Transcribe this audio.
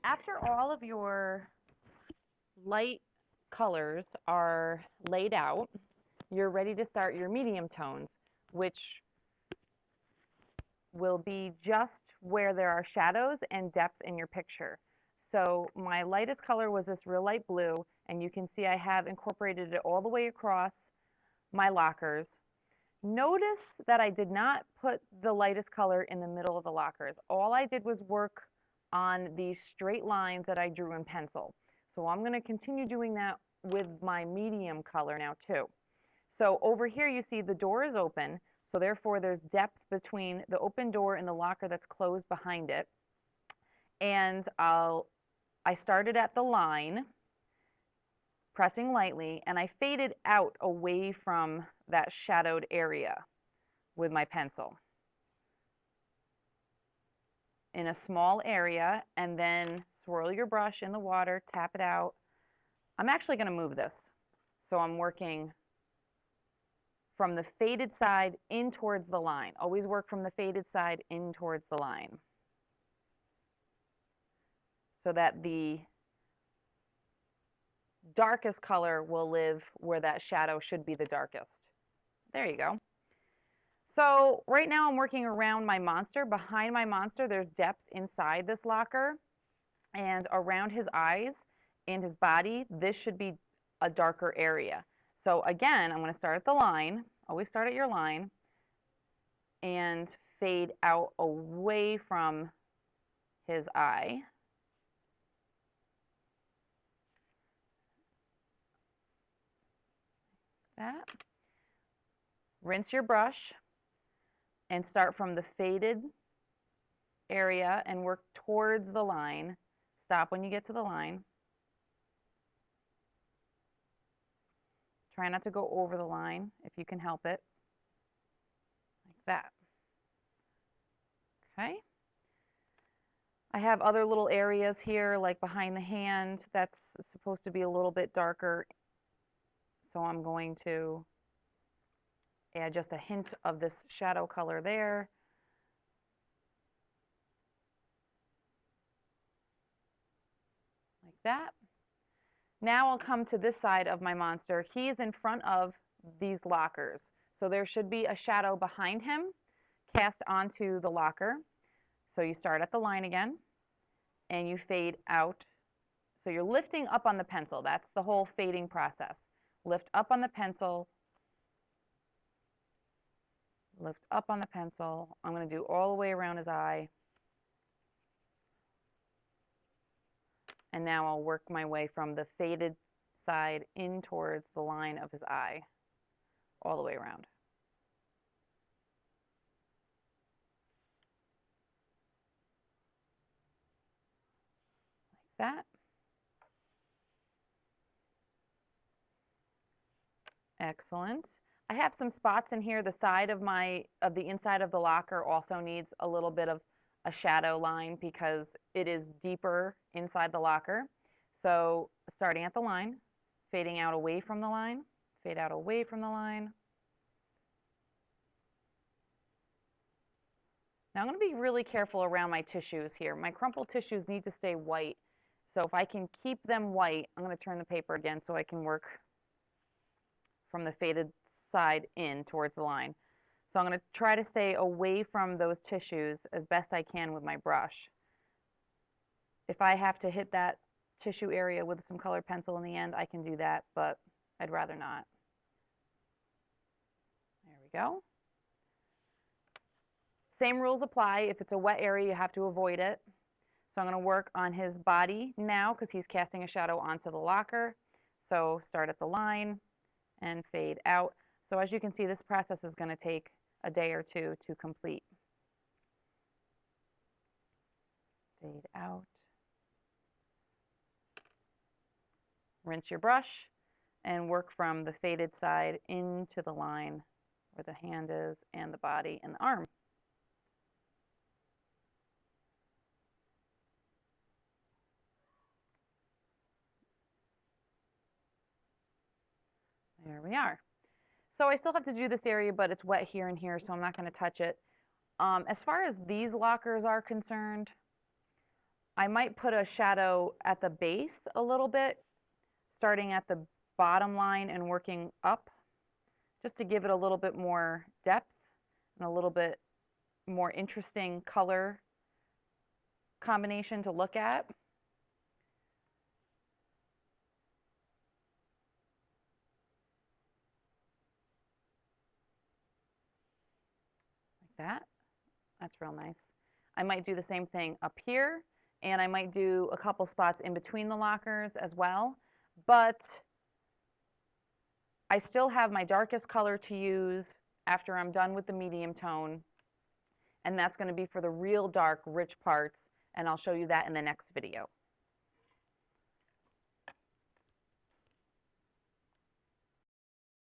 After all of your light colors are laid out, you're ready to start your medium tones, which will be just where there are shadows and depth in your picture. So my lightest color was this real light blue, and you can see I have incorporated it all the way across my lockers. Notice that I did not put the lightest color in the middle of the lockers. All I did was work on these straight lines that I drew in pencil. So I'm going to continue doing that with my medium color now too. So over here you see the door is open, so therefore there's depth between the open door and the locker that's closed behind it. And I started at the line, pressing lightly, and I faded out away from that shadowed area with my pencil in a small area, and then swirl your brush in the water, tap it out. I'm actually going to move this. So I'm working from the faded side in towards the line. Always work from the faded side in towards the line, so that the darkest color will live where that shadow should be the darkest. There you go. So right now I'm working around my monster. Behind my monster, there's depth inside this locker, and around his eyes and his body, this should be a darker area. So again, I'm going to start at the line. Always start at your line and fade out away from his eye. That. Rinse your brush and start from the faded area and work towards the line. Stop when you get to the line. Try not to go over the line if you can help it, like that. Okay. I have other little areas here, like behind the hand, that's supposed to be a little bit darker. So I'm going to add just a hint of this shadow color there. Like that. Now I'll come to this side of my monster. He is in front of these lockers. So there should be a shadow behind him cast onto the locker. So you start at the line again and you fade out. So you're lifting up on the pencil. That's the whole fading process. Lift up on the pencil. Lift up on the pencil. I'm going to do all the way around his eye. And now I'll work my way from the faded side in towards the line of his eye, all the way around. Like that. Excellent. I have some spots in here. The side of the inside of the locker also needs a little bit of a shadow line because it is deeper inside the locker. So starting at the line, fading out away from the line, fade out away from the line. Now I'm going to be really careful around my tissues here. My crumpled tissues need to stay white. So if I can keep them white, I'm going to turn the paper again so I can work from the faded side in towards the line. So I'm going to try to stay away from those tissues as best I can with my brush. If I have to hit that tissue area with some colored pencil in the end, I can do that, but I'd rather not. There we go. Same rules apply. If it's a wet area, you have to avoid it. So I'm going to work on his body now because he's casting a shadow onto the locker. So start at the line and fade out. So as you can see, this process is going to take a day or two to complete. Fade out. Rinse your brush and work from the faded side into the line where the hand is and the body and the arm. There we are. So I still have to do this area, but it's wet here and here, so I'm not going to touch it. As far as these lockers are concerned, I might put a shadow at the base a little bit, starting at the bottom line and working up, just to give it a little bit more depth and a little bit more interesting color combination to look at. Like that. That's real nice. I might do the same thing up here, and I might do a couple spots in between the lockers as well, but I still have my darkest color to use after I'm done with the medium tone, and that's going to be for the real dark, rich parts, and I'll show you that in the next video.